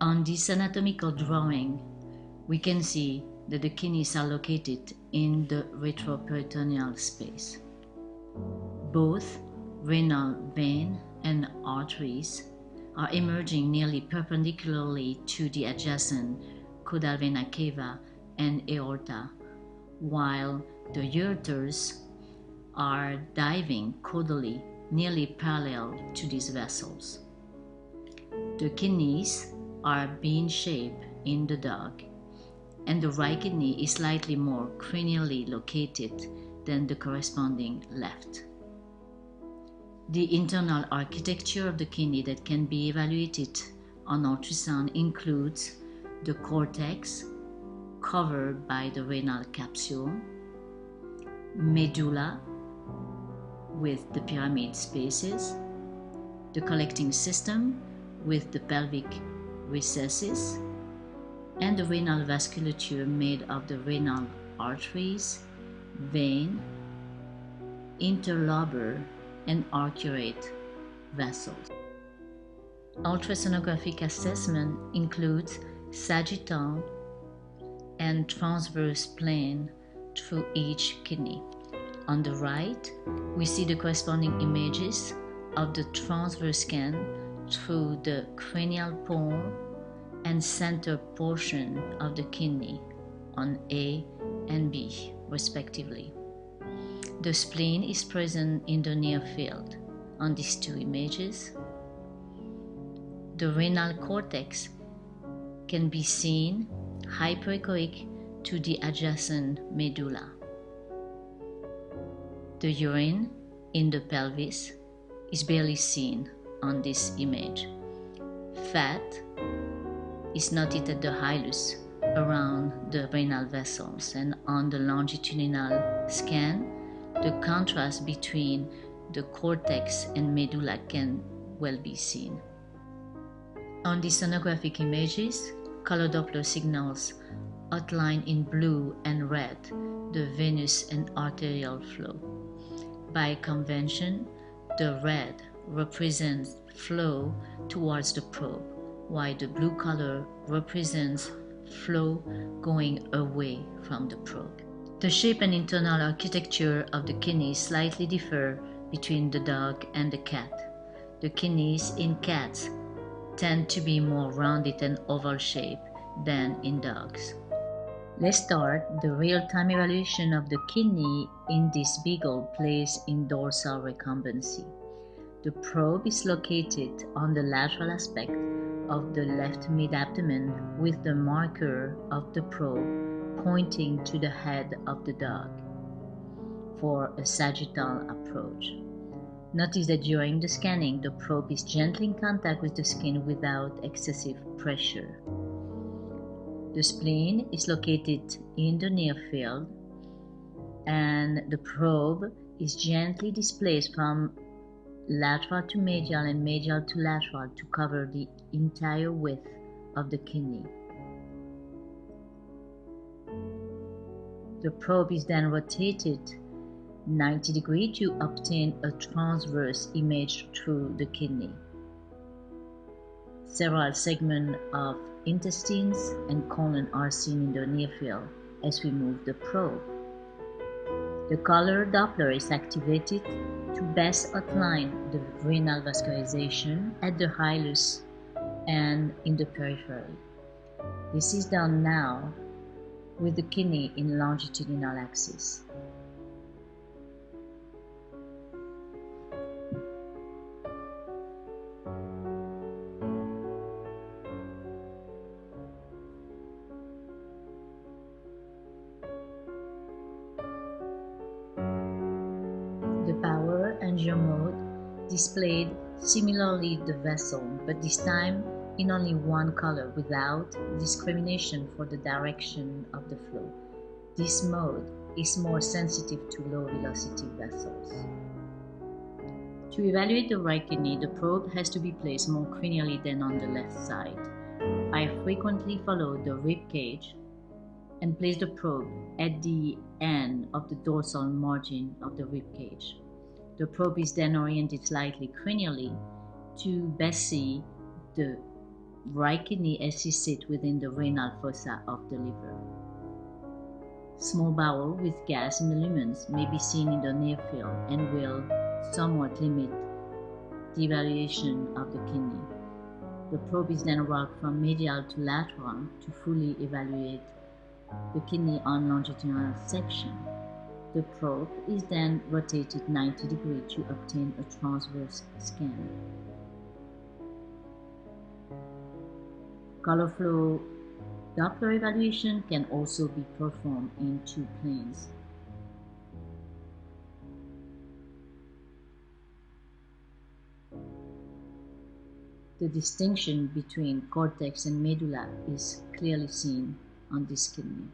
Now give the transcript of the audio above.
On this anatomical drawing, we can see that the kidneys are located in the retroperitoneal space. Both renal vein and arteries are emerging nearly perpendicularly to the adjacent caudal vena cava and aorta, while the ureters are diving caudally nearly parallel to these vessels. The kidneys are bean-shaped in the dog, and the right kidney is slightly more cranially located than the corresponding left. The internal architecture of the kidney that can be evaluated on ultrasound includes the cortex, covered by the renal capsule, medulla with the pyramid spaces, the collecting system with the pelvic recesses, and the renal vasculature made of the renal arteries, vein, interlobar, and arcuate vessels. Ultrasonographic assessment includes sagittal and transverse plane through each kidney. On the right, we see the corresponding images of the transverse scan through the cranial pole and center portion of the kidney on A and B, respectively. The spleen is present in the near field on these two images. The renal cortex can be seen hyperechoic to the adjacent medulla. The urine in the pelvis is barely seen on this image. Fat is noted at the hilus around the renal vessels, and on the longitudinal scan, the contrast between the cortex and medulla can well be seen. On the sonographic images, color Doppler signals outline in blue and red the venous and arterial flow. By convention, the red represents flow towards the probe, while the blue color represents flow going away from the probe. The shape and internal architecture of the kidneys slightly differ between the dog and the cat. The kidneys in cats tend to be more rounded and oval shaped than in dogs. Let's start the real-time evaluation of the kidney in this beagle placed in dorsal recumbency. The probe is located on the lateral aspect of the left mid-abdomen with the marker of the probe pointing to the head of the dog for a sagittal approach. Notice that during the scanning, the probe is gently in contact with the skin without excessive pressure. The spleen is located in the near field, and the probe is gently displaced from lateral to medial and medial to lateral to cover the entire width of the kidney. The probe is then rotated 90 degrees to obtain a transverse image through the kidney. Several segments of intestines and colon are seen in the near field as we move the probe. The color Doppler is activated to best outline the renal vascularization at the hilus and in the periphery. This is done now with the kidney in longitudinal axis. The power angio mode displayed similarly the vessel, but this time in only one color without discrimination for the direction of the flow. This mode is more sensitive to low velocity vessels. To evaluate the right kidney, the probe has to be placed more cranially than on the left side. I frequently follow the rib cage and place the probe at the end of the dorsal margin of the rib cage. The probe is then oriented slightly cranially to best see the right kidney actually sits within the renal fossa of the liver. Small bowel with gas in the lumens may be seen in the near field and will somewhat limit the evaluation of the kidney. The probe is then worked from medial to lateral to fully evaluate the kidney on longitudinal section. The probe is then rotated 90 degrees to obtain a transverse scan. Color flow Doppler evaluation can also be performed in two planes. The distinction between cortex and medulla is clearly seen on this kidney.